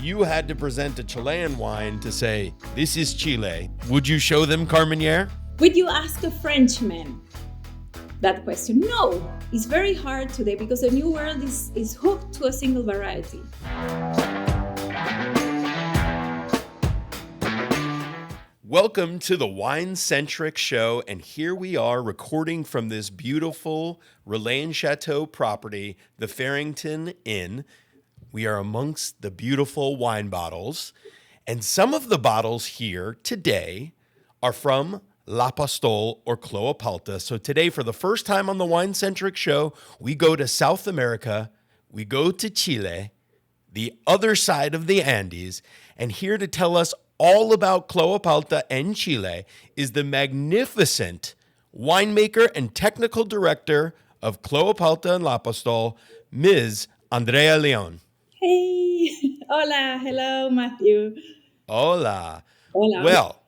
you had to present a Chilean wine to say, this is Chile, would you show them Carmenere? Would you ask a Frenchman that question? No, it's very hard today because the new world is hooked to a single variety. Welcome to the Wine Centric show, and here we are recording from this beautiful Relaine Chateau property, the Farrington Inn. We are amongst the beautiful wine bottles, and some of the bottles here today are from Lapostolle or Clos Apalta. So today, for the first time on the Wine Centric show, we go to South America, we go to Chile, the other side of the Andes, and here to tell us all about Clos Apalta and Chile is the magnificent winemaker and technical director of Clos Apalta and Lapostolle, Ms. Andrea Leon. Hey, hola, hello, Matthew. Hola. Hola. Well,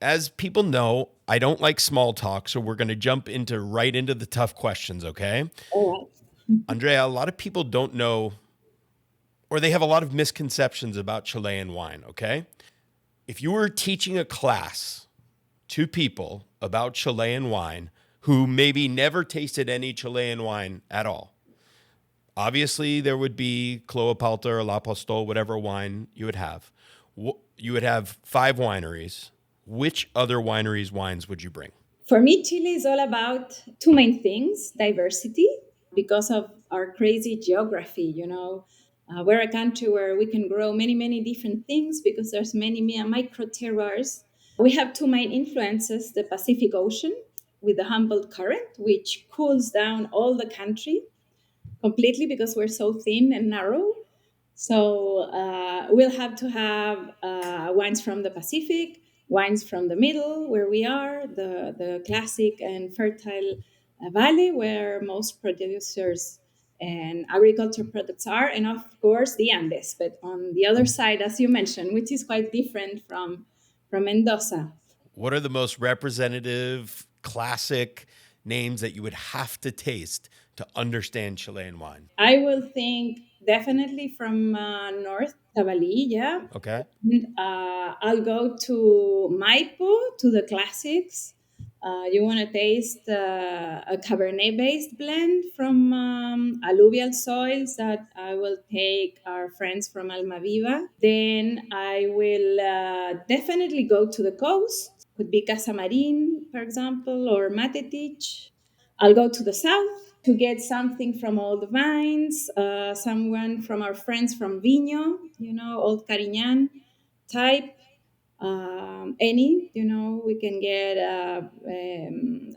as people know, I don't like small talk, so we're going to jump right into the tough questions, okay? All Andrea, a lot of people don't know, or they have a lot of misconceptions about Chilean wine, okay? If you were teaching a class to people about Chilean wine who maybe never tasted any Chilean wine at all, obviously there would be Clos Apalta or Lapostolle, whatever wine you would have. You would have 5 wineries. Which other wineries' wines would you bring? For me, Chile is all about 2 main things: diversity, because of our crazy geography, we're a country where we can grow many, many different things because there's many micro terroirs. We have 2 main influences: the Pacific Ocean with the Humboldt Current, which cools down all the country completely because we're so thin and narrow. So we'll have to have wines from the Pacific, wines from the middle where we are, the classic and fertile valley where most producers and agriculture products are, and of course the Andes, but on the other side, as you mentioned, which is quite different from Mendoza. What are the most representative, classic names that you would have to taste to understand Chilean wine? I will think definitely from North Tabali, yeah. Okay. I'll go to Maipo, to the classics. You want to taste a Cabernet-based blend from alluvial soils that I will take our friends from Almaviva. Then I will definitely go to the coast. Could be Casamarin, for example, or Matetich. I'll go to the south to get something from Old Vines, someone from our friends from Viño, Old Carignan type. We can get a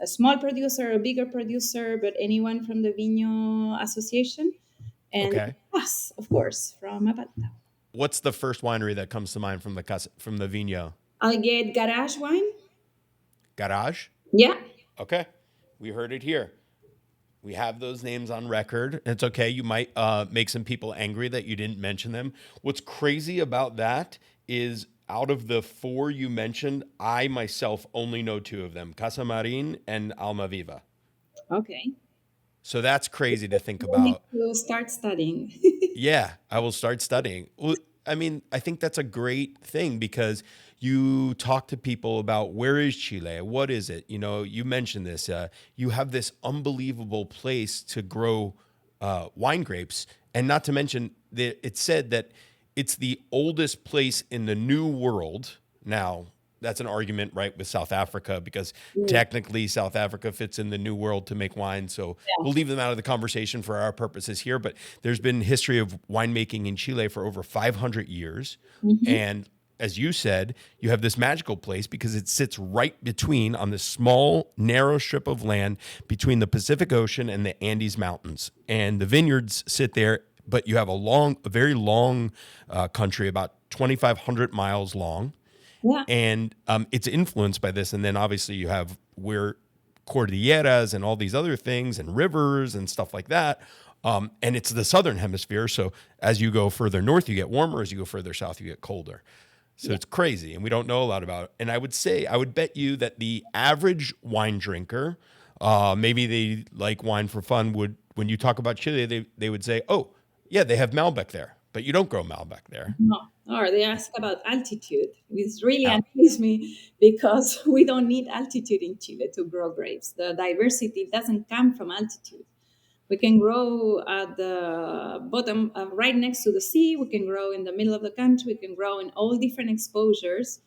small producer, a bigger producer, but anyone from the Viño Association. And us, of course, from Apalta. What's the first winery that comes to mind from the Viño? I'll get Garage wine. Garage? Yeah. Okay. We heard it here. We have those names on record. It's okay. You might make some people angry that you didn't mention them. What's crazy about that is out of the 4 you mentioned, I myself only know 2 of them, Casamarin and Almaviva. Okay. So that's crazy to think about. We'll start studying. Yeah, I will start studying. Well, I mean, I think that's a great thing because you talk to people about where is Chile? What is it? You mentioned this. You have this unbelievable place to grow wine grapes. And not to mention that it's said that it's the oldest place in the New World. Now, that's an argument, right, with South Africa because technically South Africa fits in the New World to make wine. So we'll leave them out of the conversation for our purposes here. But there's been history of winemaking in Chile for over 500 years. Mm-hmm. And as you said, you have this magical place because it sits right between, on this small, narrow strip of land between the Pacific Ocean and the Andes Mountains. And the vineyards sit there, but you have a very long country, about 2,500 miles long. Yeah. And it's influenced by this. And then obviously you have where cordilleras and all these other things and rivers and stuff like that. And it's the southern hemisphere. So as you go further north, you get warmer. As you go further south, you get colder. So it's crazy. And we don't know a lot about it. And I would bet you that the average wine drinker, maybe they like wine for fun, when you talk about Chile, they would say, oh, yeah, they have Malbec there. but you don't grow Malbec there. No, or they ask about altitude, which really Out. annoys me because we don't need altitude in Chile to grow grapes. The diversity doesn't come from altitude. We can grow at the bottom, right next to the sea. We can grow in the middle of the country. We can grow in all different exposures.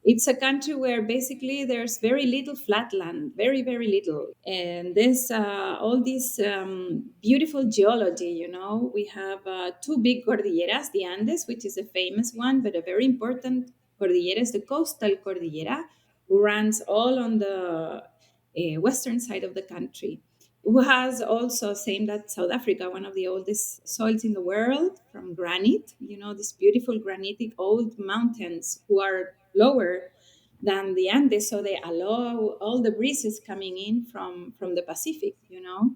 It's a country where basically there's very little flat land, very, very little. And there's all this beautiful geology, you know. We have two big cordilleras, the Andes, which is a famous one, but a very important cordillera is the coastal cordillera, who runs all on the western side of the country, who has also, same that South Africa, one of the oldest soils in the world from granite, you know, these beautiful granitic old mountains who are lower than the Andes, so they allow all the breezes coming in from the Pacific, you know.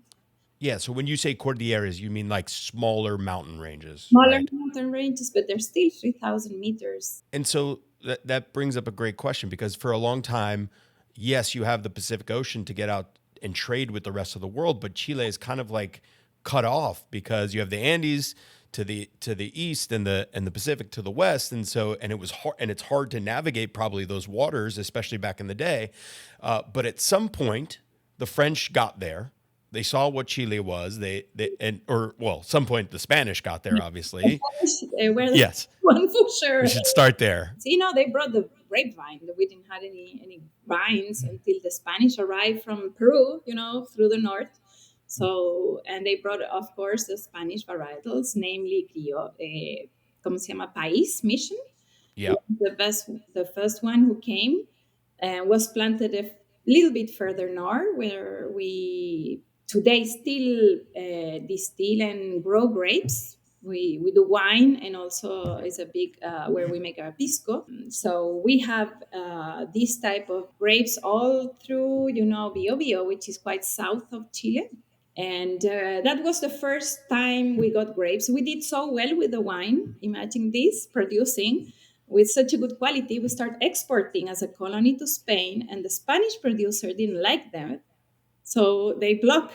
Yeah. So when you say cordilleras, you mean like smaller mountain ranges, Smaller right? mountain ranges, but they're still 3,000 meters. And so that brings up a great question because for a long time, yes, you have the Pacific Ocean to get out and trade with the rest of the world, but Chile is kind of like cut off because you have the Andes to the east and the Pacific to the west, and so and it was hard and it's hard to navigate probably those waters, especially back in the day. But at some point, the French got there. They saw what Chile was. They and or well, some point the Spanish got there, obviously. They were the Yes, one for we sure. should start there. So, you know, they brought the grapevine. We didn't have any vines until the Spanish arrived from Peru, you know, through the north. So, and they brought, of course, the Spanish varietals, namely ¿cómo se llama? País Mission, Yeah. the first one who came and was planted a little bit further north, where we today still distill and grow grapes. We do wine, and also it's a big where we make our pisco. So we have this type of grapes all through, you know, Biobío, which is quite south of Chile. And that was the first time we got grapes. We did so well with the wine. Imagine this, producing with such a good quality. We start exporting as a colony to Spain, and the Spanish producer didn't like them, so they blocked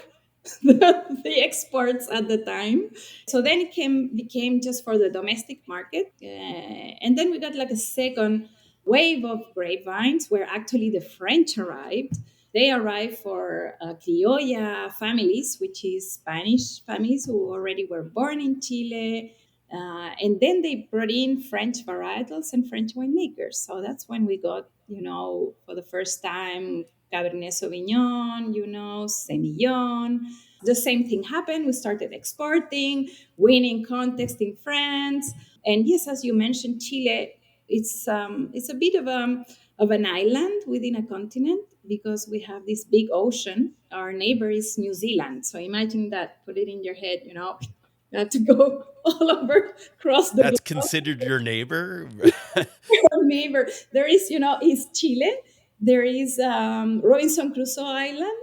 the exports at the time. So then it became just for the domestic market, and then we got like a second wave of grapevines where actually the French arrived. They arrived for criolla families, which is Spanish families who already were born in Chile. And then they brought in French varietals and French winemakers. So that's when we got, you know, for the first time, Cabernet Sauvignon, you know, Semillon. The same thing happened. We started exporting, winning contests in France. And yes, as you mentioned, Chile, it's a bit of an island within a continent because we have this big ocean. Our neighbor is New Zealand. So imagine that, put it in your head, you know, you have to go all over across the That's globe. considered your neighbor. Our neighbor. There is, you know, is Chile. There is Robinson Crusoe Island.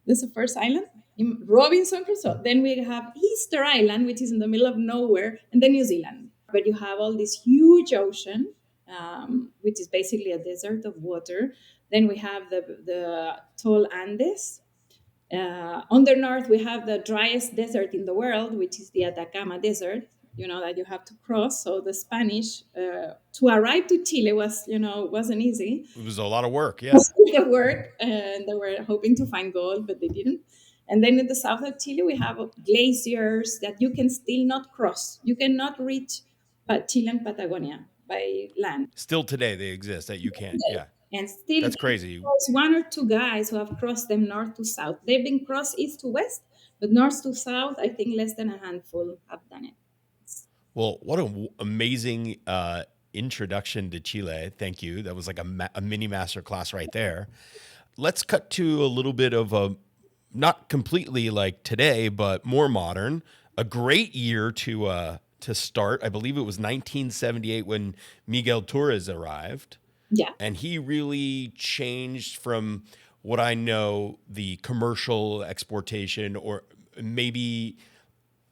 This is the first island. In Robinson Crusoe. Then we have Easter Island, which is in the middle of nowhere, and then New Zealand. But you have all this huge ocean, which is basically a desert of water. Then we have the tall Andes. On the north, we have the driest desert in the world, which is the Atacama Desert, you know, that you have to cross. So the Spanish, to arrive to Chile was, you know, wasn't easy. It was a lot of work. It Yeah. was the work, and they were hoping to find gold, but they didn't. And then in the south of Chile, we have glaciers that you can still not cross. You cannot reach Chilean Patagonia by land. Still today they exist that you can't. Yeah. And still, That's crazy. there's one or two guys who have crossed them north to south. They've been crossed east to west, but north to south, I think less than a handful have done it. Well, what an amazing introduction to Chile. Thank you. That was like a mini master class right there. Let's cut to a little bit of a, not completely like today, but more modern. A great year to start. I believe it was 1978 when Miguel Torres arrived. Yeah. And he really changed from what I know the commercial exportation, or maybe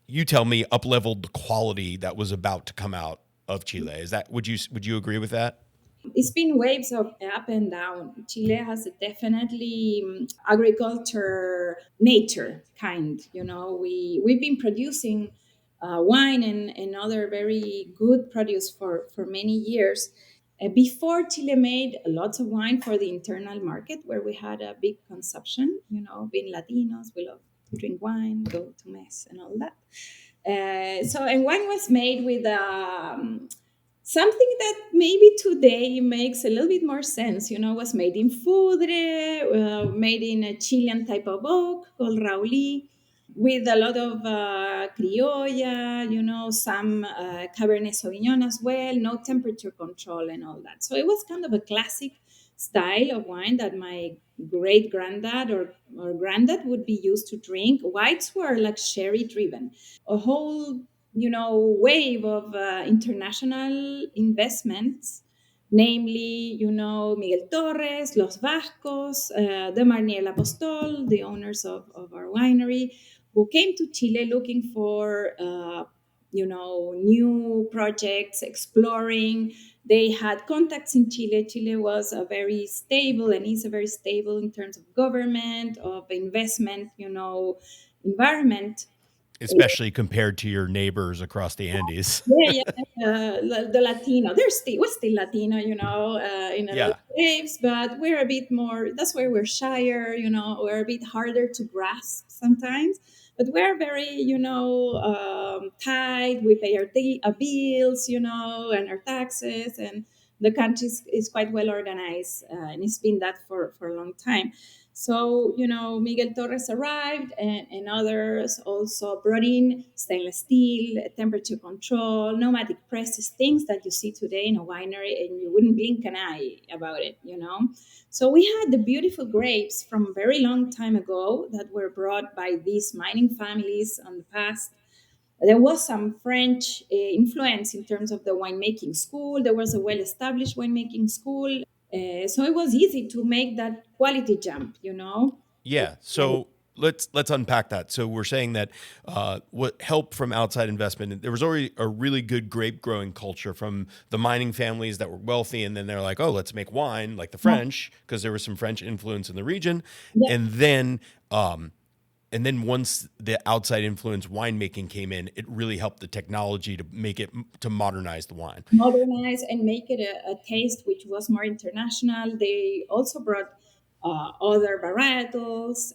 you tell me, up leveled the quality that was about to come out of Chile. Is that, would you agree with that? It's been waves of up and down. Chile has a definitely agriculture nature kind. You know, we've been producing wine and other very good produce for many years. Before Chile made lots of wine for the internal market, where we had a big consumption. Being Latinos, we love to drink wine, go to mess, and all that. And wine was made with something that maybe today makes a little bit more sense. Was made in Fudre, made in a Chilean type of oak called Rauli, with a lot of criolla, some Cabernet Sauvignon as well, no temperature control and all that. So it was kind of a classic style of wine that my great granddad or granddad would be used to drink. Whites were like sherry driven. A whole, wave of international investments, namely, Miguel Torres, Los Vascos, the Marnier Lapostolle, the owners of our winery, who came to Chile looking for, new projects, exploring. They had contacts in Chile. Chile was a very stable and is a very stable in terms of government, of investment, environment. Especially compared to your neighbors across the Andes. Yeah, yeah, the Latino. We're still Latino, in a lot of Yeah. ways, but we're a bit more. That's why we're shyer, We're a bit harder to grasp sometimes, but we're very, tight. We pay our bills, and our taxes, and the country is quite well organized, and it's been that for a long time. So, Miguel Torres arrived, and others also brought in stainless steel, temperature control, pneumatic presses, things that you see today in a winery and you wouldn't blink an eye about it. So we had the beautiful grapes from a very long time ago that were brought by these mining families on the past. There was some French influence in terms of the winemaking school. There was a well established winemaking school. So it was easy to make that quality jump. Yeah. So let's unpack that. So we're saying that what help from outside investment, there was already a really good grape growing culture from the mining families that were wealthy, and then they're like, oh, let's make wine like the French because there was some French influence in the region, Yeah, and then and then once the outside influence winemaking came in, it really helped the technology to make it to modernize the wine. modernize and make it a taste which was more international. They also brought other varietals.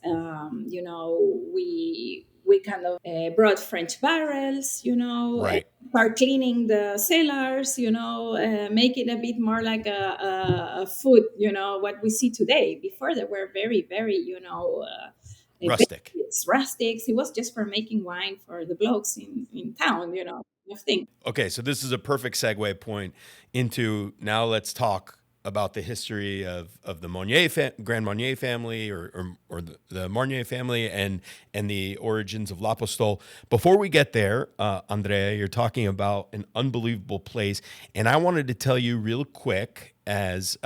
We kind of brought French barrels. And Right. start cleaning the cellars. Make it a bit more like a food. What we see today. Before they were very, very, Rustic. it's rustics. It was just for making wine for the blokes in town. Kind of thing. Okay, so this is a perfect segue point into now let's talk about the history of the Grand Marnier family or the Marnier family and the origins of Lapostole. Before we get there, Andrea, you're talking about an unbelievable place, and I wanted to tell you real quick as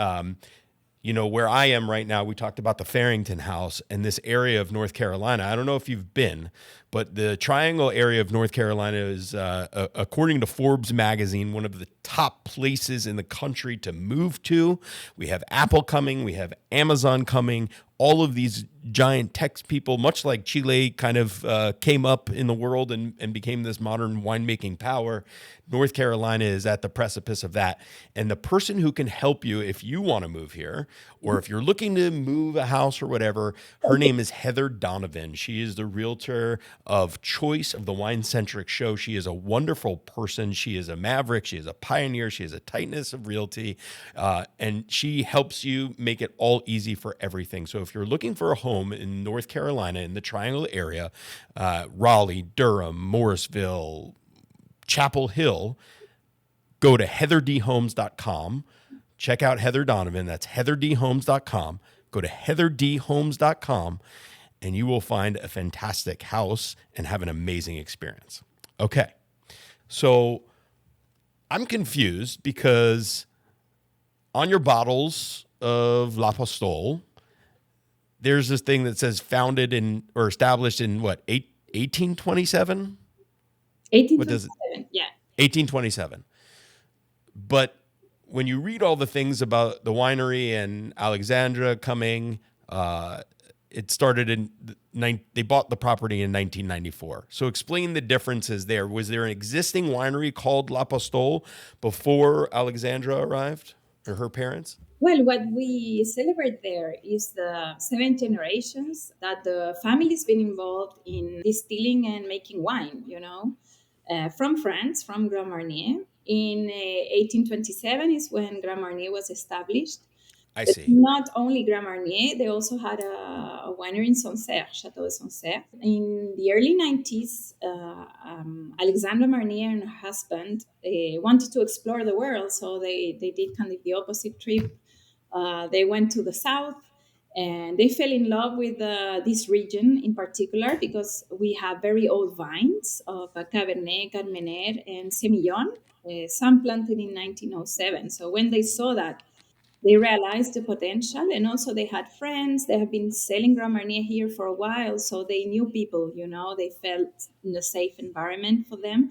where I am right now, we talked about the Farrington House and this area of North Carolina. I don't know if you've been, but the Triangle area of North Carolina is, according to Forbes magazine, one of the top places in the country to move to. We have Apple coming, we have Amazon coming, all of these giant tech people, much like Chile kind of came up in the world and became this modern winemaking power. North Carolina is at the precipice of that. And the person who can help you if you want to move here, or if you're looking to move a house or whatever, her name is Heather Donovan. She is the realtor of choice of the Wine Centric show. She is a wonderful person. She is a maverick. She is a pioneer. She has a tightness of realty. And she helps you make it all easy for everything. So if you're looking for a home in North Carolina, in the Triangle area, Raleigh, Durham, Morrisville, Chapel Hill, go to heatherdhomes.com. Check out Heather Donovan. That's heatherdhomes.com. Go to heatherdhomes.com and you will find a fantastic house and have an amazing experience. Okay. So I'm confused because on your bottles of Lapostole, there's this thing that says founded in or established in what, 1827? What does it? 1827. Yeah. 1827. But when you read all the things about the winery and Alexandra coming, it started in they bought the property in 1994. So explain the differences there. Was there an existing winery called Lapostolle before Alexandra arrived or her parents? Well, what we celebrate there is the seven generations that the family's been involved in distilling and making wine, from France, from Grand Marnier. In 1827 is when Grand Marnier was established. I But see. not only Grand Marnier, they also had a winery in Sancerre, Chateau de Sancerre. In the early 90s, Alexandra Marnier and her husband wanted to explore the world, so they did kind of the opposite trip. They went to the south and they fell in love with this region in particular because we have very old vines of Cabernet, Carmenere, and Semillon, some planted in 1907. So when they saw that, they realized the potential, and also they had friends. They have been selling Grand Marnier here for a while, so they knew people. They felt in a safe environment for them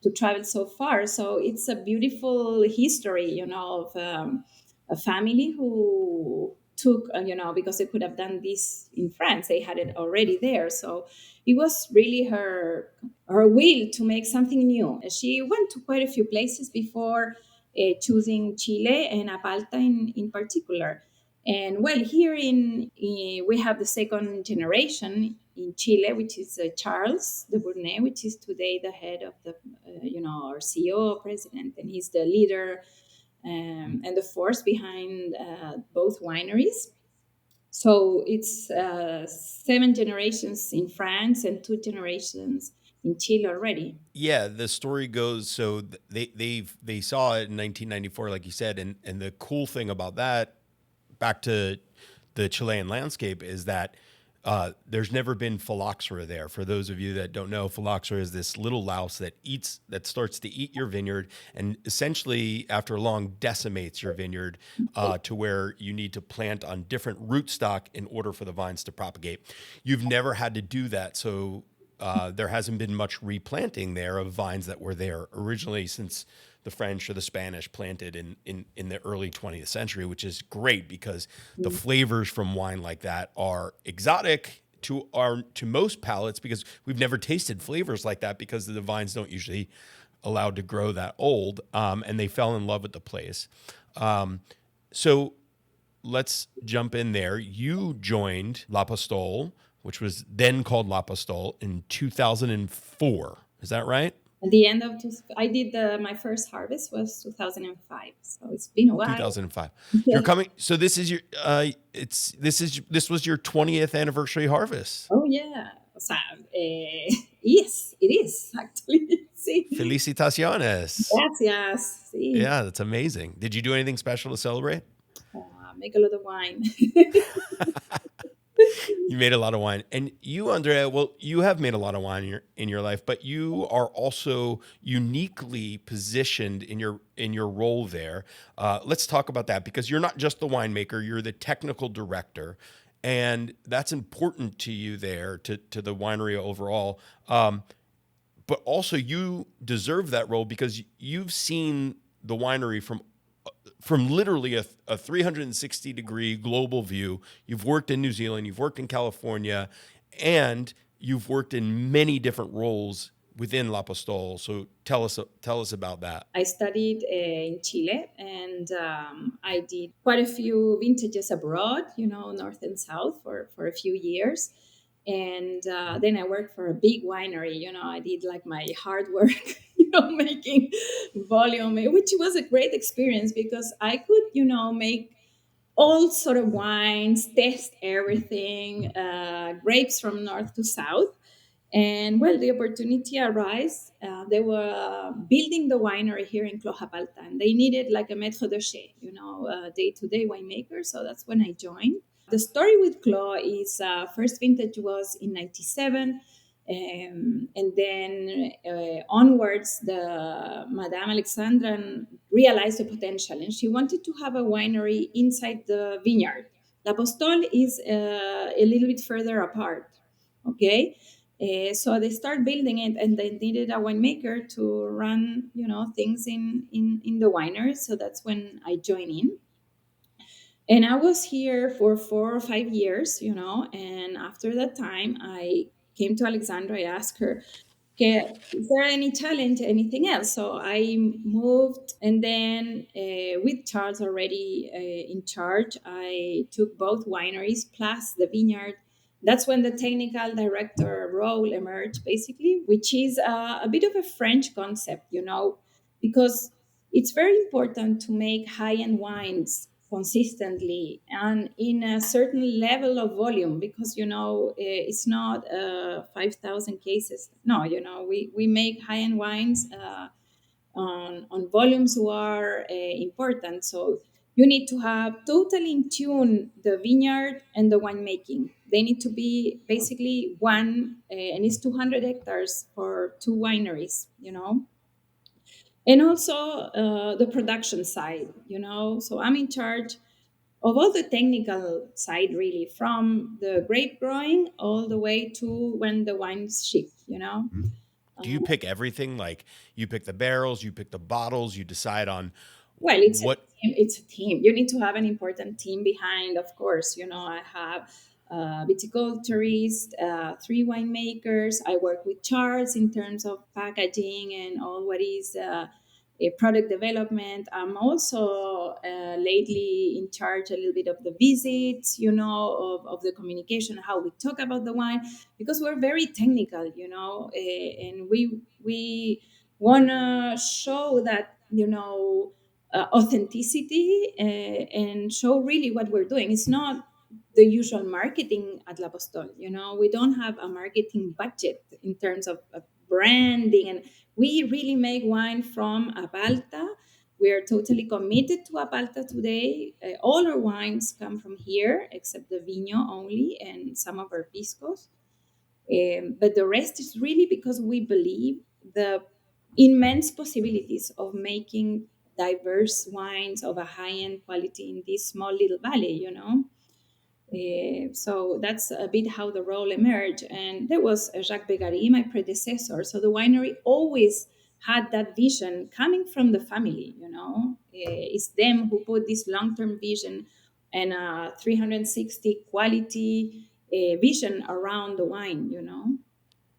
to travel so far. So it's a beautiful history, of a family who took, because they could have done this in France, they had it already there. So it was really her will to make something new. She went to quite a few places before choosing Chile and Apalta in particular. And well, here we have the second generation in Chile, which is Charles de Bournay, which is today the head of the, our CEO president, and he's the leader and the force behind both wineries. So it's seven generations in France and two generations in Chile already. Yeah, the story goes so they saw it in 1994, like you said, and the cool thing about that, back to the Chilean landscape, is that there's never been phylloxera there. For those of you that don't know, phylloxera is this little louse that starts to eat your vineyard, and essentially after long decimates your vineyard to where you need to plant on different rootstock in order for the vines to propagate. You've never had to do that, so there hasn't been much replanting there of vines that were there originally since the French or the Spanish planted in the early 20th century, which is great because the flavors from wine like that are exotic to most palates because we've never tasted flavors like that because the vines don't usually allowed to grow that old, and they fell in love with the place. So let's jump in there. You joined La Pastole, which was then called La Pastole, in 2004. Is that right? At the end of I did my first harvest was 2005, so it's been a while. 2005. You're Yes. coming. So this was your 20th anniversary harvest. Oh yeah. O sea, yes, it is actually. Sí. Felicitaciones. Gracias. Sí. Yeah, that's amazing. Did you do anything special to celebrate? Make a lot of wine. You made a lot of wine. And you, Andrea, well, you have made a lot of wine in your life, but you are also uniquely positioned in your role there. Let's talk about that because you're not just the winemaker, you're the technical director. And that's important to you there, to the winery overall. But also you deserve that role because you've seen the winery from literally a 360-degree global view. You've worked in New Zealand, you've worked in California, and you've worked in many different roles within La Pastole. So tell us about that. I studied in Chile, and I did quite a few vintages abroad, north and south for a few years. And then I worked for a big winery. I did like my hard work, making volume, which was a great experience because I could, make all sort of wines, test everything, grapes from north to south. And well, the opportunity arose. They were building the winery here in Clos Apalta, and they needed like a maître de chai, day-to-day winemaker. So that's when I joined. The story with Clos is first vintage was in '97, and then onwards, the Madame Alexandra realized the potential, and she wanted to have a winery inside the vineyard. La Postole is a little bit further apart. Okay, so they start building it, and they needed a winemaker to run, things in the winery. So that's when I join in. And I was here for 4 or 5 years, and after that time, I came to Alexandra. I asked her, okay, is there any challenge, anything else? So I moved, and then with Charles already in charge, I took both wineries plus the vineyard. That's when the technical director role emerged, basically, which is a bit of a French concept, because it's very important to make high end wines consistently and in a certain level of volume, because it's not 5,000 cases. No, we make high end wines on volumes who are important. So you need to have totally in tune the vineyard and the winemaking. They need to be basically one, and it's 200 hectares for two wineries, and also the production side, so I'm in charge of all the technical side, really, from the grape growing all the way to when the wine's shipped. Do you pick everything? Like you pick the barrels, you pick the bottles, you decide on Well, it's a what. team. It's a team. You need to have an important team behind, of course. I have viticulturists, three winemakers. I work with Charles in terms of packaging and all what is a product development. I'm also lately in charge a little bit of the visits, of the communication, how we talk about the wine, because we're very technical, and we want to show that, authenticity, and show really what we're doing. It's not the usual marketing at Lapostolle. We don't have a marketing budget in terms of branding, and we really make wine from Apalta. We are totally committed to Apalta today. All our wines come from here, except the Vino only and some of our piscos. But the rest is really because we believe the immense possibilities of making diverse wines of a high end quality in this small little valley. So that's a bit how the role emerged. And there was Jacques Begary, my predecessor. So the winery always had that vision coming from the family. It's them who put this long term vision and a 360 quality vision around the wine.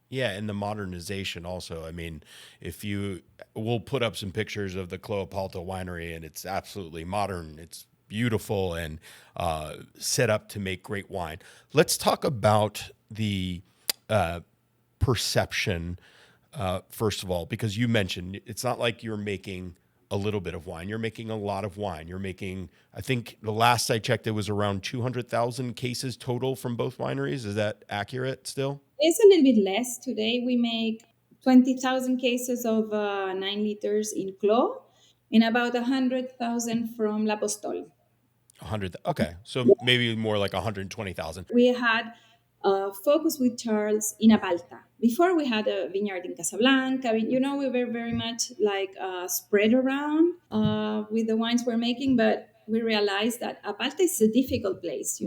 Yeah, and the modernization also. I mean, if you we'll put up some pictures of the Clos Apalta winery, and it's absolutely modern. It's beautiful and set up to make great wine. Let's talk about the uh, perception first of all, because you mentioned it's not like you're making a little bit of wine. You're making a lot of wine. You're making, I think the last I checked, it was around 200,000 cases total from both wineries. Is that accurate still? It's a little bit less today. We make 20,000 cases of 9 liters in Clos and about 100,000 from Lapostolle. 100. Okay. So maybe more like 120,000. We had a focus with Charles in Apalta. Before we had a vineyard in Casablanca. We were very much like spread around with the wines we're making, but we realized that Apalta is a difficult place.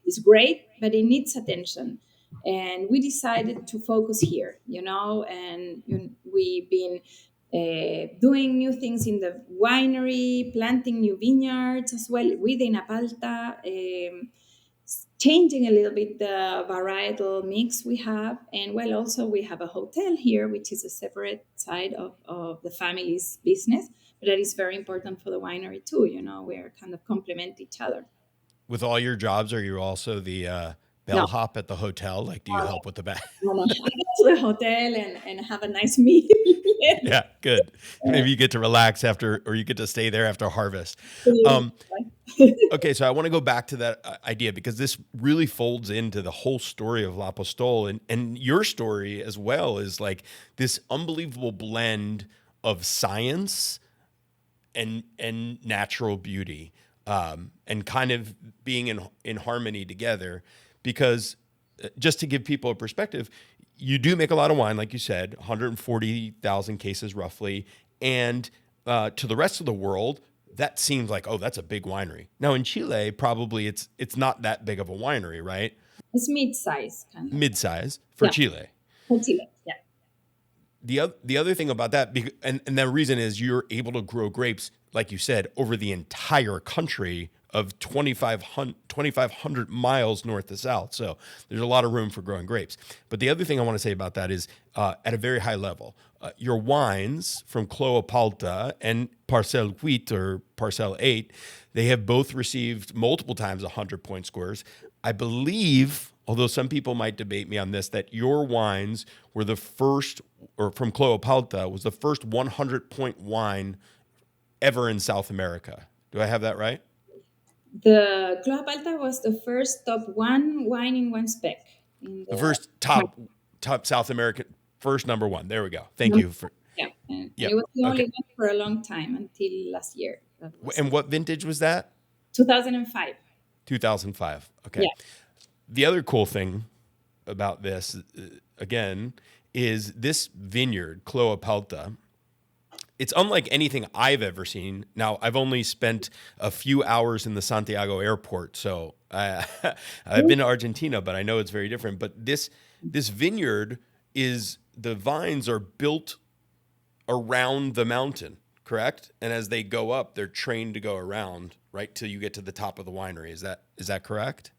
It's great, but it needs attention. And we decided to focus here, and we've been doing new things in the winery, planting new vineyards as well within Apalta. Changing a little bit the varietal mix we have. And well, also we have a hotel here, which is a separate side of the family's business, but that is very important for the winery too. We're kind of complement each other. With all your jobs, are you also the No, bellhop at the hotel? Like, do you help with the back? no, no. I go to the hotel and have a nice meal. Yeah, good. Maybe you get to relax after, or you get to stay there after harvest. Absolutely. Um, okay, so I want to go back to that idea because this really folds into the whole story of La Postole, and your story as well is like this unbelievable blend of science and natural beauty, and kind of being in harmony together. Because just to give people a perspective, you do make a lot of wine, like you said, 140,000 cases roughly, and to the rest of the world, that seems like, oh, that's a big winery. Now in Chile, probably it's not that big of a winery, right? It's mid-size kind of. Mid-size for Yeah, Chile. for Chile. Yeah. The other thing about that, and the reason is you're able to grow grapes, like you said, over the entire country of 2,500 miles north to south. So there's a lot of room for growing grapes. But the other thing I want to say about that is at a very high level, your wines from Clos Apalta and Parcelle 8 or Parcelle 8, they have both received multiple times 100 point scores. I believe, although some people might debate me on this, that your wines were the first, or from Clos Apalta, was the first 100 point wine ever in South America. Do I have that right? The Clos Apalta was the first top one wine in one spec in The the first top South American, first number one. There we go. Thank number you for. yeah, and it Yep. was the only Okay. one for a long time until last year. That was And what vintage was that? 2005. 2005. Okay. Yeah. The other cool thing about this, again, is this vineyard, Clos Apalta. It's unlike anything I've ever seen. Now, I've only spent a few hours in the Santiago airport, so I've been to Argentina, but I know it's very different. But this vineyard is, the vines are built around the mountain, correct? And as they go up, they're trained to go around, right, till you get to the top of the winery. Is that correct?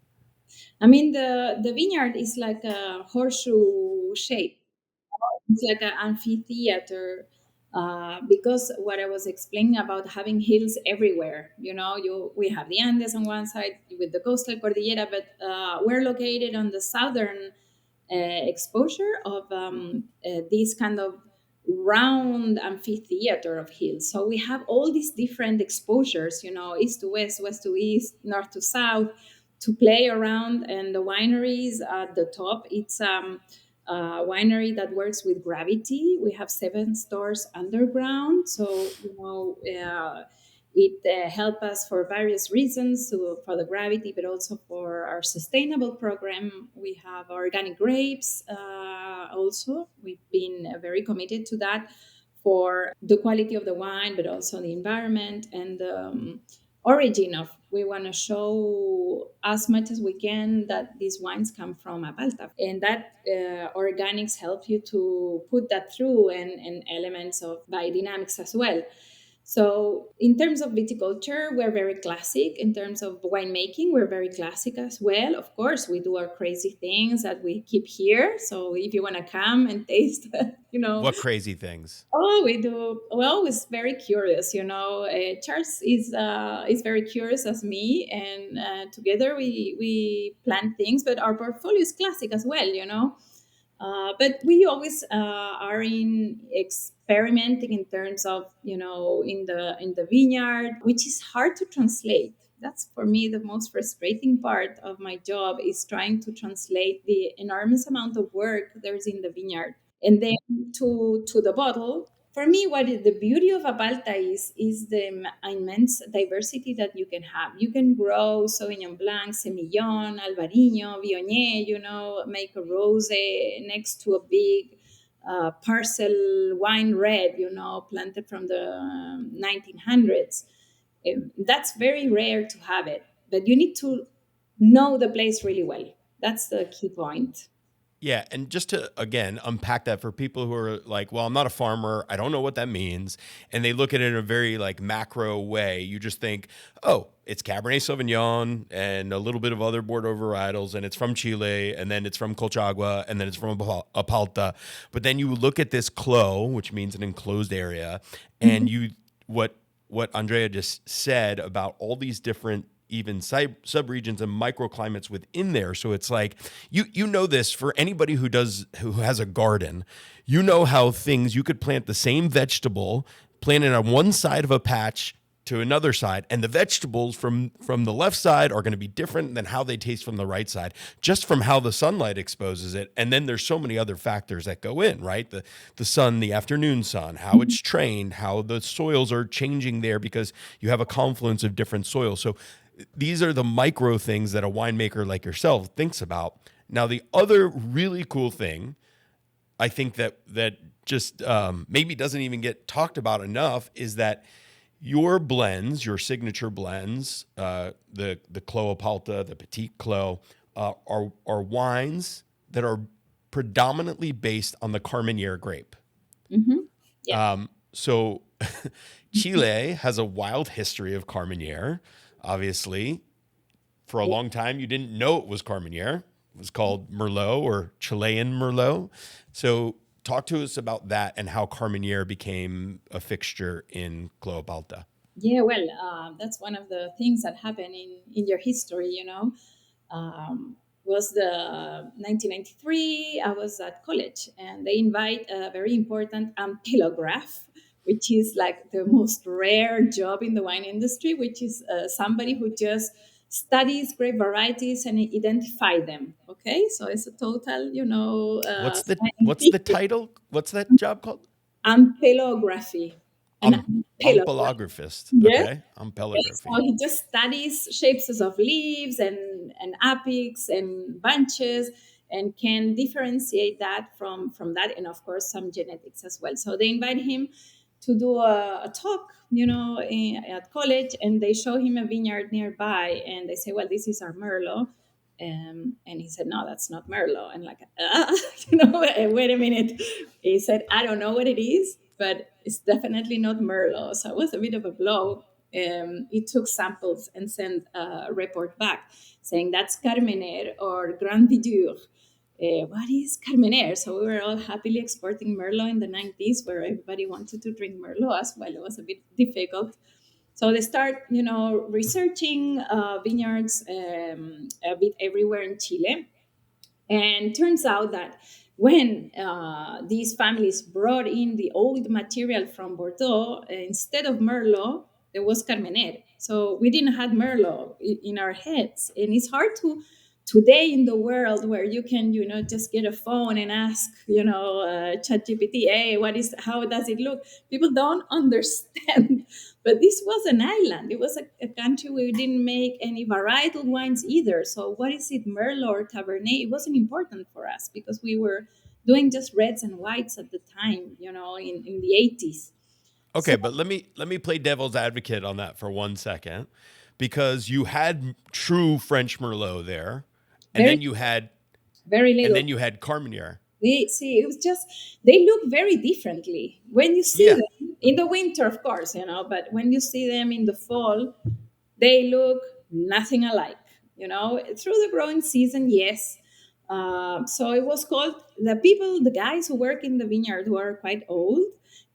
I mean, the vineyard is like a horseshoe shape. It's like an amphitheater, because what I was explaining about having hills everywhere. We have the Andes on one side with the coastal cordillera, but we're located on the southern exposure of this kind of round amphitheater of hills. So we have all these different exposures, east to west to east, north to south, to play around. And the wineries at the top, it's a winery that works with gravity. We have 7 stores underground. So, it helped us for various reasons, for the gravity, but also for our sustainable program. We have organic grapes also. We've been very committed to that for the quality of the wine, but also the environment and the origin of. We want to show as much as we can that these wines come from Apalta, and that organics help you to put that through, and elements of biodynamics as well. So, in terms of viticulture, we're very classic. In terms of winemaking, we're very classic as well. Of course, we do our crazy things that we keep here. So, if you want to come and taste, What crazy things? oh, we do. We're always very curious. Charles is very curious as me, and together we plan things. But our portfolio is classic as well. But we always are in experimenting in terms of, in the vineyard, which is hard to translate. That's for me the most frustrating part of my job, is trying to translate the enormous amount of work there's in the vineyard, and then to the bottle. For me, what is the beauty of Apalta is the immense diversity that you can have. You can grow Sauvignon Blanc, Semillon, Albarino, Viognier, make a rosé next to a big parcel wine red, planted from the 1900s. That's very rare to have it, but you need to know the place really well. That's the key point. Yeah, and just to again unpack that for people who are like, well, I'm not a farmer, I don't know what that means, and they look at it in a very like macro way. You just think, oh, it's Cabernet Sauvignon and a little bit of other Bordeaux varietals, and it's from Chile, and then it's from Colchagua, and then it's from Apalta. But then you look at this clos, which means an enclosed area, and what Andrea just said about all these different even subregions and microclimates within there. So it's like you know this for anybody who has a garden. You know how things, you could plant the same vegetable, plant it on one side of a patch to another side, and the vegetables from the left side are going to be different than how they taste from the right side, just from how the sunlight exposes it. And then there's so many other factors that go in, right? The sun, the afternoon sun, how it's trained, how the soils are changing there because you have a confluence of different soils. So these are the micro things that a winemaker like yourself thinks about. Now, the other really cool thing, I think that just maybe doesn't even get talked about enough, is that your blends, your signature blends, the Clos Apalta, the Petit Clos, are wines that are predominantly based on the Carmenere grape. Mm-hmm. Yeah. So Chile has a wild history of Carmenere. obviously. For a long time, you didn't know it was Carmenere. It was called Merlot or Chilean Merlot. So, talk to us about that and how Carmenere became a fixture in Clos Apalta. Yeah, well, that's one of the things that happened in your history, was the 1993. I was at college and they invite a very important ampelograph, which is like the most rare job in the wine industry, which is somebody who just studies grape varieties and identify them. Okay, so it's a total, What's the scientific title? What's that job called? ampelography. An ampelograph. Umpelagraphist. Yes. Okay, So umpelagraphy. he just studies shapes of leaves and apex and bunches and can differentiate that from that, and of course some genetics as well. So they invite him to do a talk, at college, and they show him a vineyard nearby, and they say, "Well, this is our Merlot." And he said, "No, that's not Merlot." And like, wait a minute. He said, "I don't know what it is, but it's definitely not Merlot." So it was a bit of a blow. He took samples and sent a report back saying that's Carmenere or Grand Vidur. What is Carmenere? So we were all happily exporting Merlot in the 90s, where everybody wanted to drink Merlot as well. It was a bit difficult. So they start, researching vineyards a bit everywhere in Chile. And turns out that when these families brought in the old material from Bordeaux, instead of Merlot, there was Carmenere. So we didn't have Merlot in our heads. And it's hard to, today in the world where you can, just get a phone and ask, ChatGPT, hey, how does it look? People don't understand. But this was an island. It was a country where we didn't make any varietal wines either. So what is it, Merlot or Cabernet? It wasn't important for us because we were doing just reds and whites at the time, in the 80s. So Okay, but let me play devil's advocate on that for 1 second, because you had true French Merlot there, and very, then you had very and little. then you had Carmenere. They see it was just they look very differently when you see Yeah. them in the winter, of course, but when you see them in the fall, they look nothing alike. Through the growing season, yes. So it was called the guys who work in the vineyard who are quite old.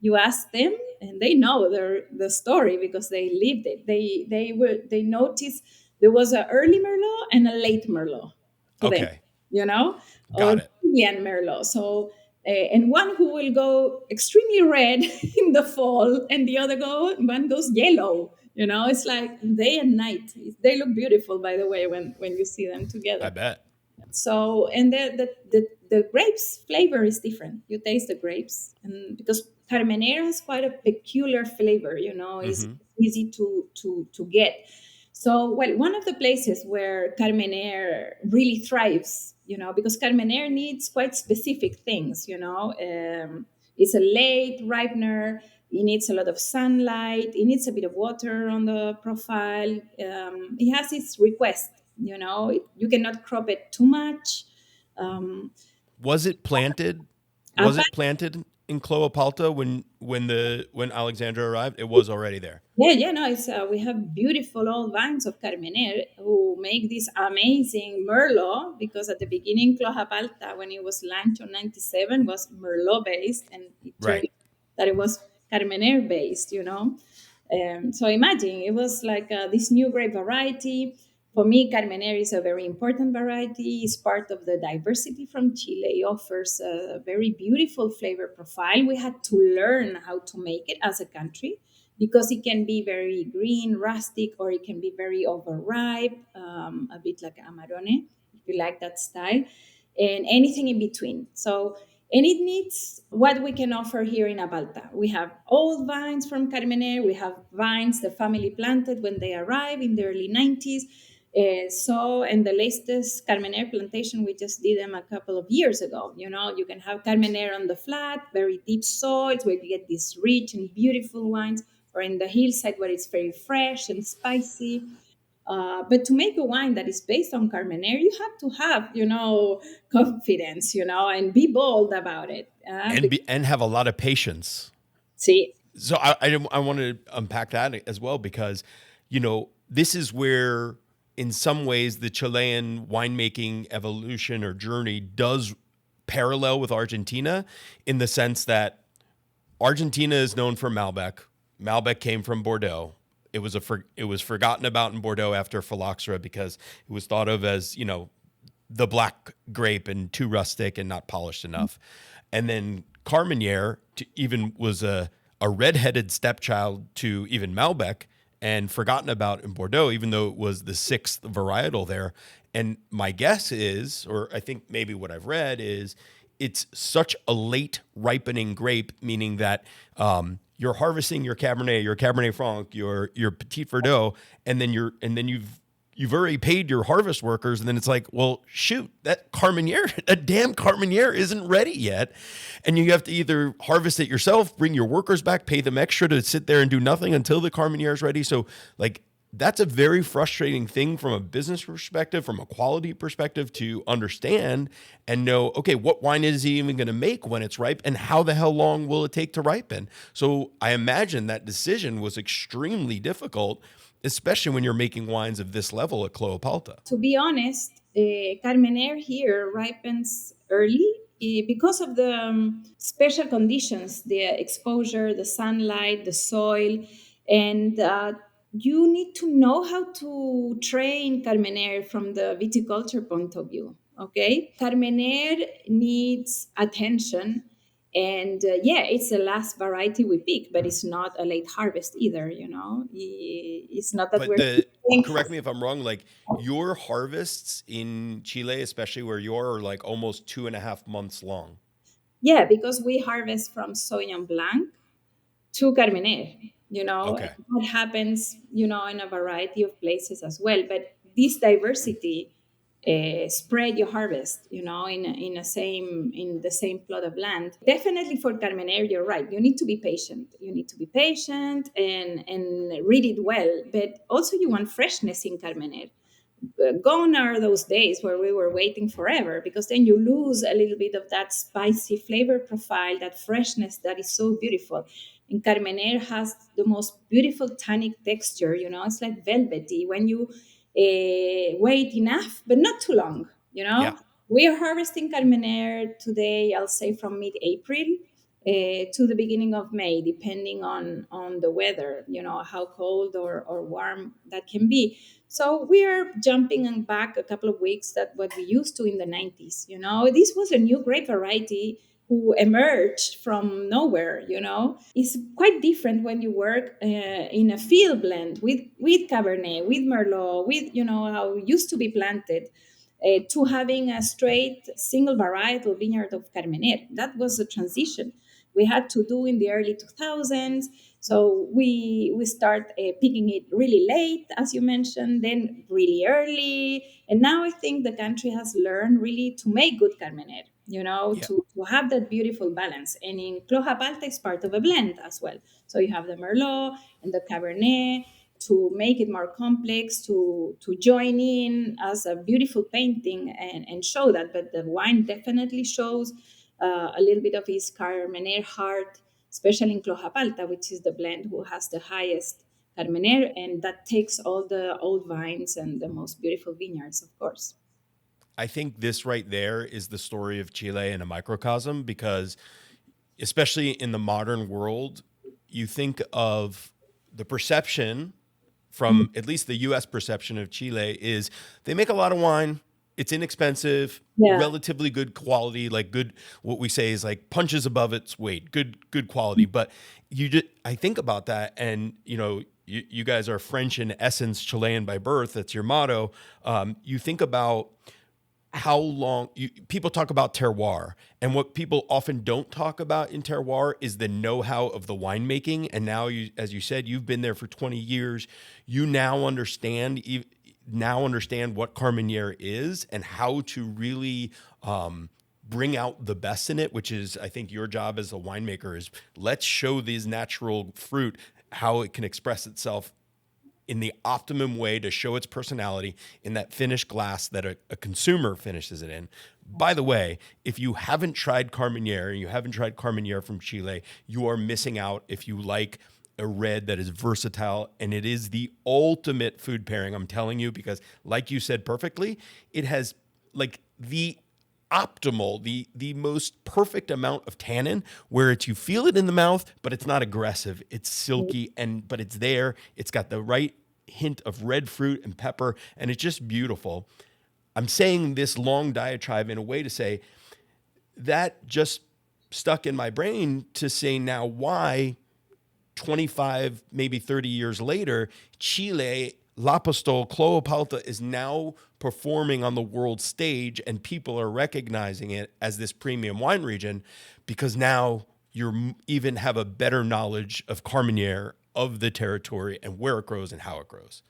You ask them, and they know the story because they lived it. They noticed there was an early Merlot and a late Merlot to them, Okay. you know, or Got it. Chilean Merlot. So and one who will go extremely red in the fall, and the other one goes yellow. It's like day and night. They look beautiful, by the way, when you see them I together. bet. So, and the grapes flavor is different. You taste the grapes, and because Carmenere has quite a peculiar flavor, is Mhm. easy to get. So, well, one of the places where Carmenere really thrives, because Carmenere needs quite specific things, it's a late ripener. It needs a lot of sunlight. It needs a bit of water on the profile. It has its request. You cannot crop it too much. Um, Was it planted? Was it planted in Cloapalta when Alexandra arrived? It was already there. Yeah, yeah, no, it's we have beautiful old vines of Carmenere who make this amazing Merlot because at the beginning Clojapalta, when it was launched in '97, was Merlot based, and it turned Right. that it was Carmenere based. So imagine it was like this new grape variety. For me, Carmenere is a very important variety. It's part of the diversity from Chile. It offers a very beautiful flavor profile. We had to learn how to make it as a country because it can be very green, rustic, or it can be very overripe, a bit like Amarone, if you like that style, and anything in between. So, and it needs what we can offer here in Apalta. We have old vines from Carmenere. We have vines the family planted when they arrived in the early 90s. And the latest Carmenere plantation, we just did them a couple of years ago. You can have Carmenere on the flat, very deep soils where you get these rich and beautiful wines, or in the hillside where it's very fresh and spicy. But to make a wine that is based on Carmenere, you have to have, confidence, and be bold about it. And have a lot of patience. See, So I want to unpack that as well, because this is where, in some ways, the Chilean winemaking evolution or journey does parallel with Argentina, in the sense that Argentina is known for Malbec. Malbec came from Bordeaux. It was forgotten about in Bordeaux after phylloxera because it was thought of as, the black grape and too rustic and not polished enough. And then Carmenere even was a redheaded stepchild to even Malbec and forgotten about in Bordeaux, even though it was the sixth varietal there. And my guess is, or I think maybe what I've read is, it's such a late ripening grape, meaning that you're harvesting your Cabernet Franc, your Petit Verdot, and then you've already paid your harvest workers, and then it's like, well, shoot, that damn Carmenere isn't ready yet, and you have to either harvest it yourself, bring your workers back, pay them extra to sit there and do nothing until the Carmenere is ready. So, like, that's a very frustrating thing from a business perspective, from a quality perspective, to understand and know, okay, what wine is he even going to make when it's ripe, and how the hell long will it take to ripen? So I imagine that decision was extremely difficult, especially when you're making wines of this level at Clos Apalta. To be honest, Carmenere here ripens early because of the special conditions, the exposure, the sunlight, the soil, and you need to know how to train Carmenere from the viticulture point of view. Okay, Carmenere needs attention, and yeah, it's the last variety we pick, but it's not a late harvest either. It's not that But we're correct me if I'm wrong, like your harvests in Chile, especially where you're, are like almost 2.5 months long. yeah, because we harvest from Sauvignon Blanc to Carmenere, and Okay. that happens, in a variety of places as well. But this diversity spread your harvest, in the same plot of land. Definitely for Carmenere, you're right. You need to be patient. You need to be patient and read it well. But also, you want freshness in Carmenere. Gone are those days where we were waiting forever, because then you lose a little bit of that spicy flavor profile, that freshness that is so beautiful. And Carmenere has the most beautiful tannic texture. It's like velvety when you wait enough, but not too long. Yeah. We are harvesting Carmenere today, I'll say from mid-April to the beginning of May, depending on the weather, how cold or warm that can be. So we are jumping back a couple of weeks that what we used to in the 90s. This was a new grape variety who emerged from nowhere. It's quite different when you work in a field blend with Cabernet, with Merlot, with how it used to be planted, to having a straight single varietal vineyard of Carmenere. That was a transition we had to do in the early 2000s. So we start picking it really late, as you mentioned, then really early, and now I think the country has learned really to make good Carmenere. Yeah. To have that beautiful balance. And in Clos Apalta is part of a blend as well. So you have the Merlot and the Cabernet to make it more complex, to join in as a beautiful painting and show that. But the wine definitely shows a little bit of his Carmenere heart, especially in Clos Apalta, which is the blend who has the highest Carmenere, and that takes all the old vines and the most beautiful vineyards, of course. I think this right there is the story of Chile in a microcosm, because especially in the modern world, you think of the perception from at least the US perception of Chile is they make a lot of wine, it's inexpensive, Yeah. relatively good quality, like good, what we say is like punches above its weight, good quality. But I think about that, and you guys are French in essence, Chilean by birth. That's your motto. You think about how long people talk about terroir, and what people often don't talk about in terroir is the know-how of the winemaking. And now, as you said, you've been there for 20 years. You now understand what Carmenere is and how to really bring out the best in it, which is, I think, your job as a winemaker is, let's show these natural fruit how it can express itself in the optimum way to show its personality in that finished glass that a consumer finishes it in. By the way, if you haven't tried Carmenere, and you haven't tried Carmenere from Chile, you are missing out if you like a red that is versatile, and it is the ultimate food pairing. I'm telling you, because like you said perfectly, it has like the optimal, the most perfect amount of tannin where it's you feel it in the mouth, but it's not aggressive. It's silky and but it's there. It's got the right hint of red fruit and pepper, and it's just beautiful. I'm saying this long diatribe in a way to say that just stuck in my brain to say now why 25, maybe 30 years later, Chile, Lapostolle, Clos Apalta is now performing on the world stage and people are recognizing it as this premium wine region because now you even have a better knowledge of Carmenere, of the territory and where it grows and how it grows.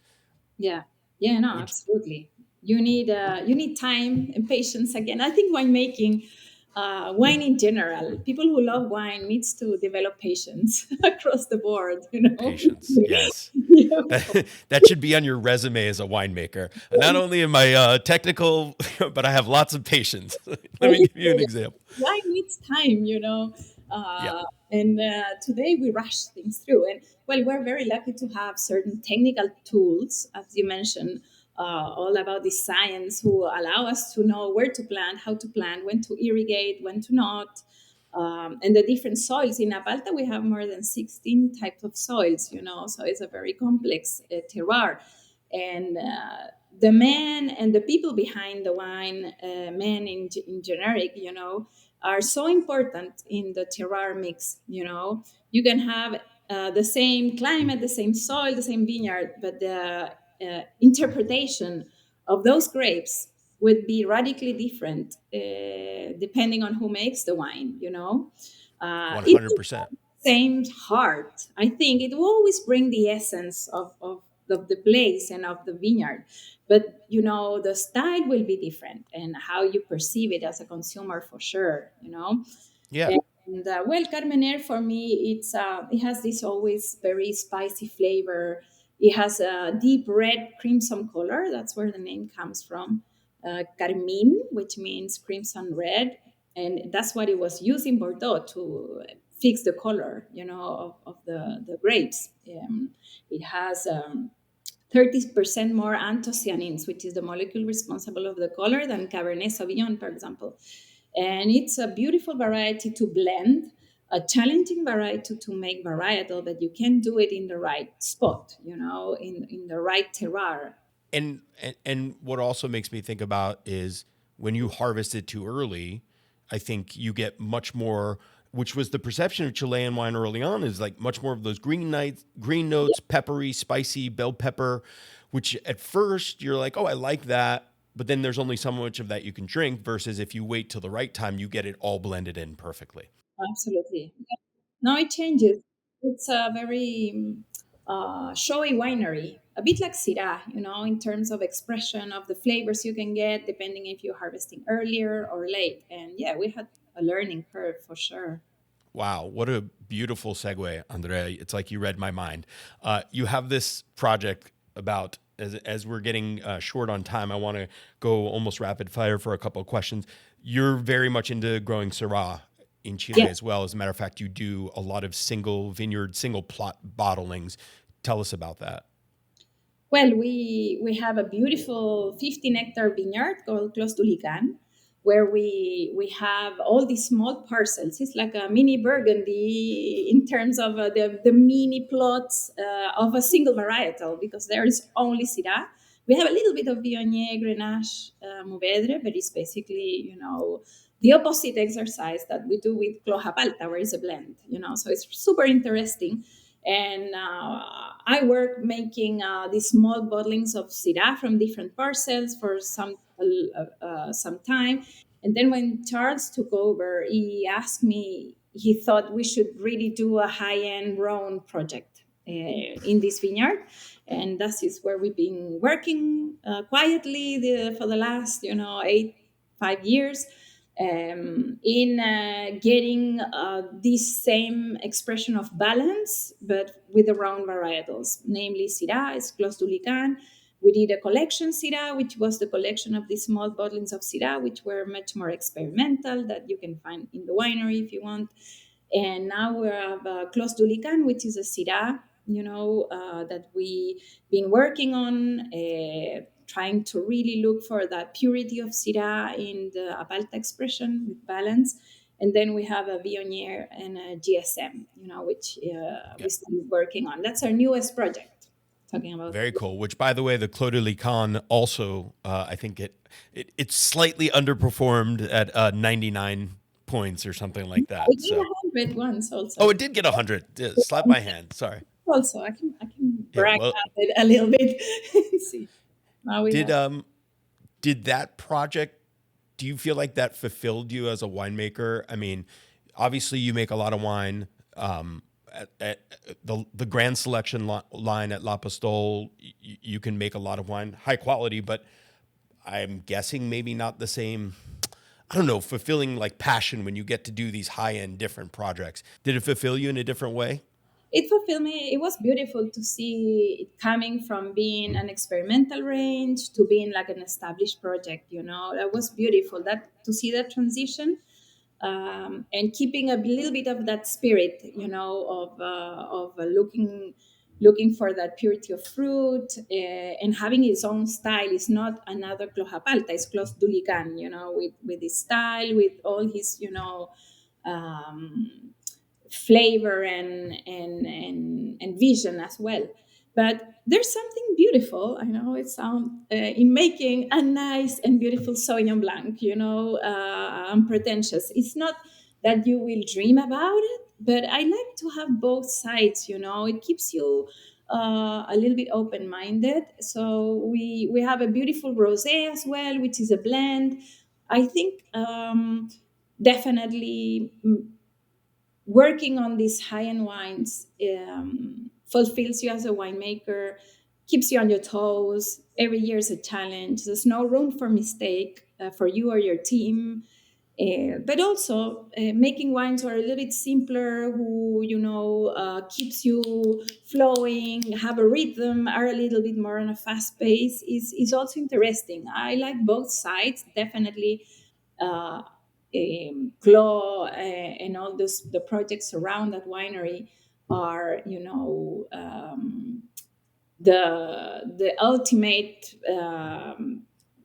Yeah, yeah, no, Which absolutely. You need time and patience. Again, I think winemaking, wine in general, people who love wine needs to develop patience across the board. You know. patience, yes. Yeah. That should be on your resume as a winemaker. Not only am I technical, but I have lots of patience. Let me give you an example. Wine needs time, you know. Yeah, And today we rush things through. And well, we're very lucky to have certain technical tools, as you mentioned, all about the science who allow us to know where to plant, how to plant, when to irrigate, when to not. And the different soils in Apalta, we have more than 16 types of soils, you know, so it's a very complex terroir. And the men and the people behind the wine, men in generic, you know, are so important in the terroir mix. You know, you can have the same climate, the same soil, the same vineyard, but the interpretation of those grapes would be radically different depending on who makes the wine. You know, it 100%. same heart. I think it will always bring the essence of the place and of the vineyard. But you know, the style will be different and how you perceive it as a consumer for sure, you know. Yeah. And well, Carmenere for me, it has this always very spicy flavor. It has a deep red crimson color. That's where the name comes from. Carmine, which means crimson red, and that's what it was used in Bordeaux to fix the color, you know, of the grapes. It has 30% more anthocyanins, which is the molecule responsible of the color, than Cabernet Sauvignon, for example. And it's a beautiful variety to blend, a challenging variety to make varietal, but you can do it in the right spot, you know, in the right terroir. And what also makes me think about is when you harvest it too early, I think you get much more, which was the perception of Chilean wine early on, is like much more of those green notes, peppery, spicy, bell pepper, which at first you're like, oh, I like that. But then there's only so much of that you can drink versus if you wait till the right time, you get it all blended in perfectly. Absolutely. Now it changes. It's a very showy winery, a bit like Syrah, you know, in terms of expression of the flavors you can get, depending if you're harvesting earlier or late. And yeah, we had a learning curve for sure. Wow, what a beautiful segue, Andrea. It's like you read my mind. You have this project about, as we're getting short on time, I want to go almost rapid fire for a couple of questions. You're very much into growing Syrah in Chile Yeah. as well. As a matter of fact, you do a lot of single vineyard, single plot bottlings. Tell us about that. Well, we have a beautiful 15-hectare vineyard called Clos where we have all these small parcels. It's like a mini Burgundy in terms of the mini plots of a single varietal because there is only Syrah. We have a little bit of Viognier, Grenache, Mourvedre, but it's basically, you know, the opposite exercise that we do with Clos Apalta, where it's a blend, you know. So it's super interesting. And I work making these small bottlings of Syrah from different parcels for some time. And then when Charles took over, he asked me, he thought we should really do a high end Rhone project in this vineyard. And that is where we've been working quietly for the last, you know, 5 years in getting this same expression of balance, but with the round varietals, namely Syrah, is Clos du Lican. We did a collection Syrah, which was the collection of these small bottlings of Syrah, which were much more experimental that you can find in the winery if you want. And now we have Clos which is a Syrah, that we been working on, trying to really look for that purity of Syrah in the Apalta expression with balance. And then we have a Viognier and a GSM, which Yeah. we're still working on. That's our newest project. Talking about Very cool. Which, by the way, the Clos de Lican also, I think it's slightly underperformed at 99 points or something like we that. did So, 100 once oh, also. it did get 100. Yeah, slap my hand. Sorry. Also, I can Yeah. brag Well, about it a little bit. See, now we did have. um did that project, do you feel like that fulfilled you as a winemaker? I mean, obviously you make a lot of wine. At the Grand Selection line at Lapostolle, you can make a lot of wine, high quality, but I'm guessing maybe not the same. I don't know, fulfilling like passion when you get to do these high end different projects. Did it fulfill you in a different way? It fulfilled me. It was beautiful to see it coming from being an experimental range to being like an established project. That was beautiful. That to see that transition, and keeping a little bit of that spirit, of looking for that purity of fruit, and having its own style. Is not another Clos Apalta. It's Clos Dulican, with his style, with all his, um, flavor and vision as well. But there's something beautiful. I know it sounds, in making a nice and beautiful Sauvignon Blanc. Unpretentious. It's not that you will dream about it, but I like to have both sides. It keeps you a little bit open minded. So we have a beautiful rosé as well, which is a blend. I think, definitely, working on these high-end wines fulfills you as a winemaker, keeps you on your toes. Every year is a challenge. There's no room for mistake, for you or your team. But also, making wines are a little bit simpler, who keeps you flowing, have a rhythm, are a little bit more on a fast pace, is also interesting. I like both sides, definitely. uh, Clo, and all the projects around that winery are, the ultimate,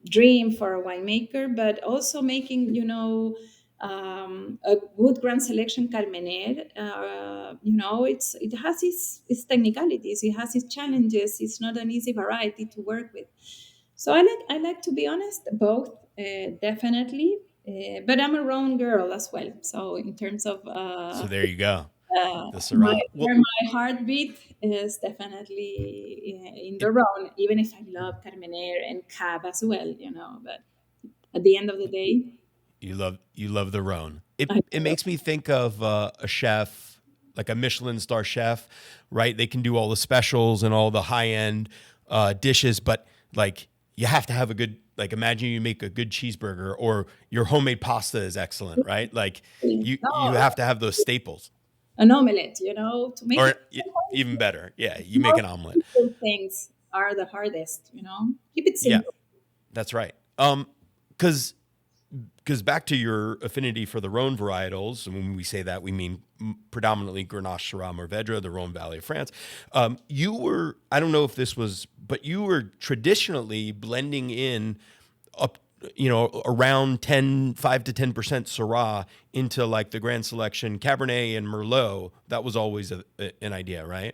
dream for a winemaker, but also making, a good Grand Selection Carmenere. It has its technicalities, it has its challenges. It's not an easy variety to work with. So I like to be honest, both, definitely. But I'm a Rhone girl as well. So in terms of, So there you go. The my Syrah. where Well, my heartbeat is definitely in the it, Rhone, even if I love Carmenere and Cab as well. But at the end of the day, you love the Rhone. It I it makes me think of a chef, like a Michelin star chef, right? They can do all the specials and all the high end dishes, but like you have to have a good, like imagine you make a good cheeseburger or your homemade pasta is excellent, right? Like you no, have to have those staples. an omelette, to make Or it. even better, yeah, you make Small an omelet. simple things are the hardest. Keep it Yeah, simple. that's right. Because back to your affinity for the Rhone varietals, and when we say that, we mean predominantly Grenache, Syrah, Mourvedre, the Rhone Valley of France. You were, I don't know if this was, but you were traditionally blending in up, around 5 to 10% Syrah into like the Grand Selection Cabernet and Merlot. That was always an idea, right?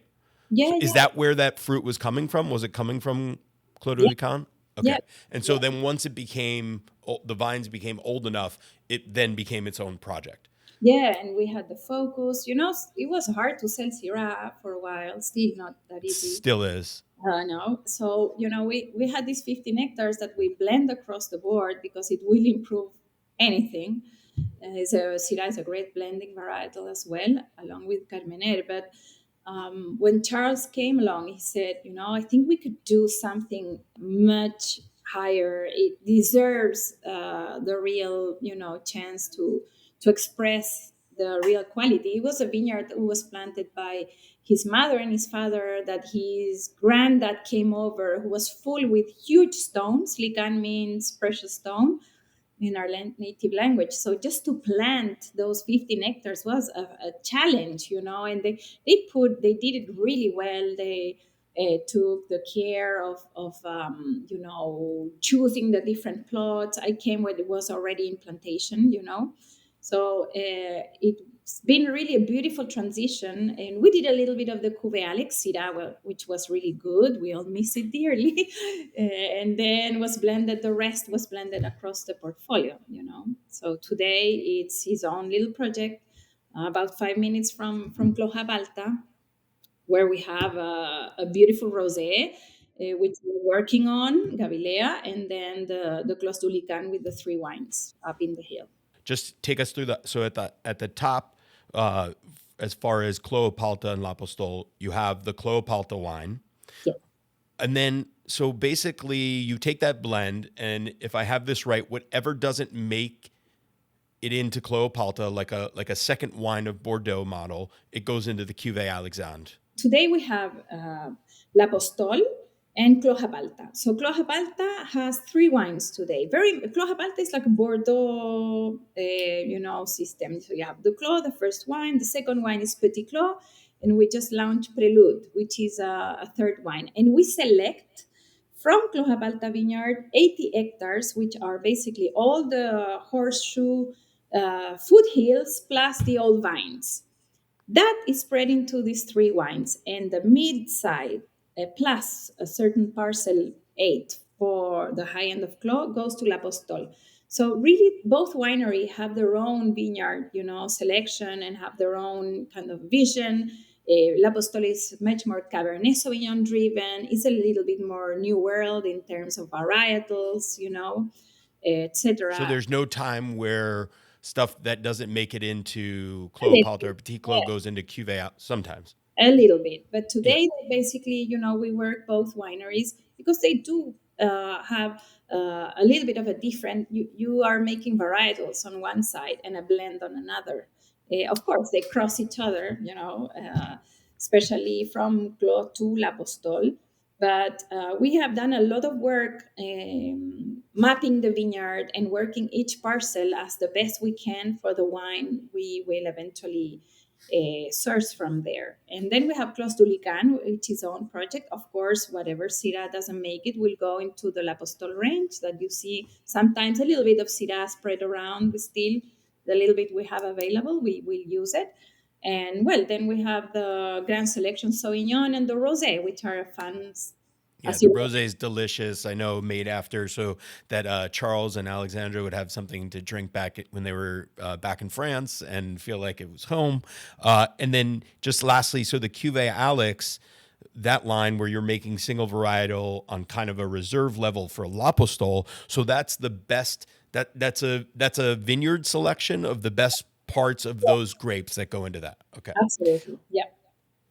Yeah, So is yeah, that where that fruit was coming from? Was it coming from Clos de yeah, Lican? yeah. Okay. And so then once the vines became old enough, it then became its own project. Yeah, and we had the focus. It was hard to sell Syrah for a while, still not that easy. Still is. No. So, we had these 15 hectares that we blend across the board because it will improve anything. Syrah is a great blending varietal as well, along with Carmenere. But when Charles came along, he said, I think we could do something much higher. It deserves, the real, chance to express the real quality. It was a vineyard that was planted by his mother and his father, that his granddad came over, who was full with huge stones. Lican means precious stone. in our native language. So just to plant those 15 hectares was a challenge, and they did it really well. They took the care of choosing the different plots. I came when it was already in plantation. So it's been really a beautiful transition. And we did a little bit of the Cuvée Alex Syrah, which was really good. We all miss it dearly. And then the rest was blended across the portfolio. So today it's his own little project, about 5 minutes from Clos Apalta, where we have a beautiful rosé, which we're working on, Gavilea, and then the Clos du Lican with the three wines up in the hill. Just take us through that. So at the top, uh, as far as Clos Apalta and Lapostolle, you have the Clos Apalta wine. Yes. And then, so basically, you take that blend, and if I have this right, whatever doesn't make it into Clos Apalta, like a second wine of Bordeaux model, it goes into the Cuvée Alexandre. Today we have Lapostolle and Clos Apalta. So Clos Apalta has three wines today. Clos Apalta is like a Bordeaux, system. So you have the Clos, the first wine. The second wine is Petit Clos, and we just launched Prelude, which is a third wine. And we select from Clos Apalta Vineyard 80 hectares, which are basically all the horseshoe foothills plus the old vines. That is spread into these three wines, and the mid side plus a certain parcel 8 for the high end of Clos goes to Lapostol. So really, both winery have their own vineyard, selection and have their own kind of vision. Lapostol is much more Cabernet Sauvignon driven. It's a little bit more New World in terms of varietals, So etc. there's no time where stuff that doesn't make it into Clos Apalta or Petit Clos goes into Cuvée sometimes. A little bit, but Yeah. today basically, we work both wineries because they do have a little bit of a different. You are making varietals on one side and a blend on another. Of course, they cross each other, especially from Clos to Lapostol. But we have done a lot of work mapping the vineyard and working each parcel as the best we can for the wine we will eventually source from there. And then we have Clos du Lican, which is its own project. Of course, whatever Syrah doesn't make it will go into the Lapostol range that you see. Sometimes a little bit of Syrah spread around, but still the little bit we have available, we will use it. And well, then we have the Grand Selection Sauvignon and the Rosé, which are fun, Yeah, as the you know. rosé is delicious. I know, made after so that Charles and Alexandra would have something to drink when they were back in France and feel like it was home. And then just lastly, so the Cuvée Alex, that line where you're making single varietal on kind of a reserve level for Lapostole. So that's the best. That's a vineyard selection of the best parts of those grapes that go into that. Okay. Absolutely. Yeah.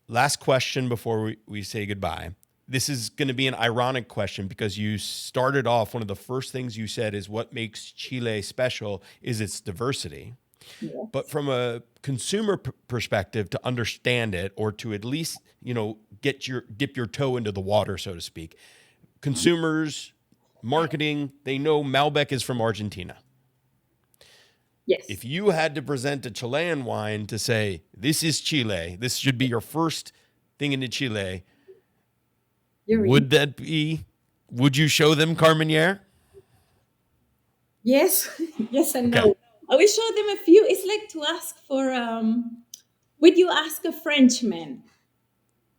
Last question before we say goodbye. This is going to be an ironic question because you started off, one of the first things you said is what makes Chile special is its diversity. But Yes. from a consumer perspective, to understand it or to at least, dip your toe into the water, so to speak, consumers, marketing, they know Malbec is from Argentina. Yes. If you had to present a Chilean wine to say, this is Chile, this should be your first thing into Chile, You're in. would you show them Carmenere? Yes. Yes and Okay. no. I will show them a few. It's like to ask for would you ask a Frenchman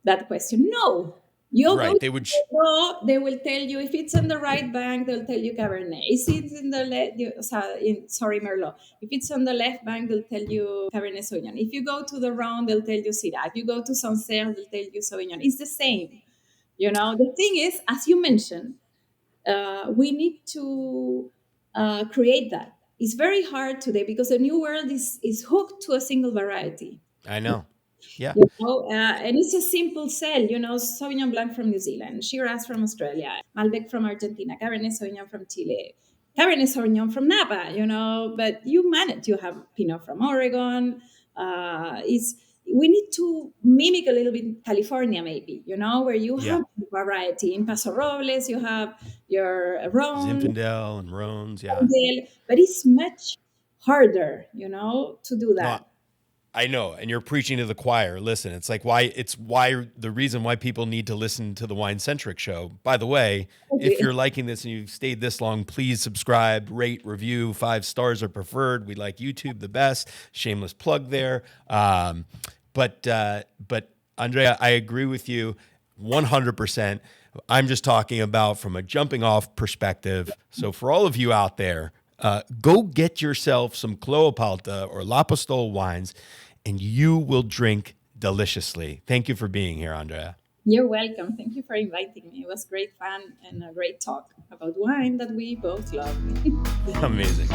that question? No. You go Right. to They would, the they will tell you if it's on the right bank, they'll tell you Cabernet. If it's in the sorry, Merlot. If it's on the left bank, they'll tell you Cabernet Sauvignon. If you go to the wrong, they'll tell you Syrah. If you go to Sancerre, they'll tell you Sauvignon. It's the same. The thing is, as you mentioned, we need to create that. It's very hard today because the new world is hooked to a single variety. I know. Yeah. And it's a simple sell, Sauvignon Blanc from New Zealand, Shiraz from Australia, Malbec from Argentina, Cabernet Sauvignon from Chile, Cabernet Sauvignon from Napa, but you manage, you have Pinot from Oregon. we need to mimic a little bit California, maybe, where you Yeah. have variety. In Paso Robles, you have your Ron, Zinfandel and Rhones. Yeah. but it's much harder, to do No, that. I know, and you're preaching to the choir. Listen, it's why the reason why people need to listen to the Wine Centric show. By the way, if Okay. you're liking this and you've stayed this long, please subscribe, rate, review. 5 stars are preferred. We like YouTube the best. Shameless plug there. But Andrea, I agree with you 100%. I'm just talking about from a jumping off perspective. So for all of you out there, go get yourself some Clos Apalta or Lapostolle wines, and you will drink deliciously. Thank you for being here, Andrea. You're welcome. Thank you for inviting me. It was great fun and a great talk about wine that we both love. Amazing.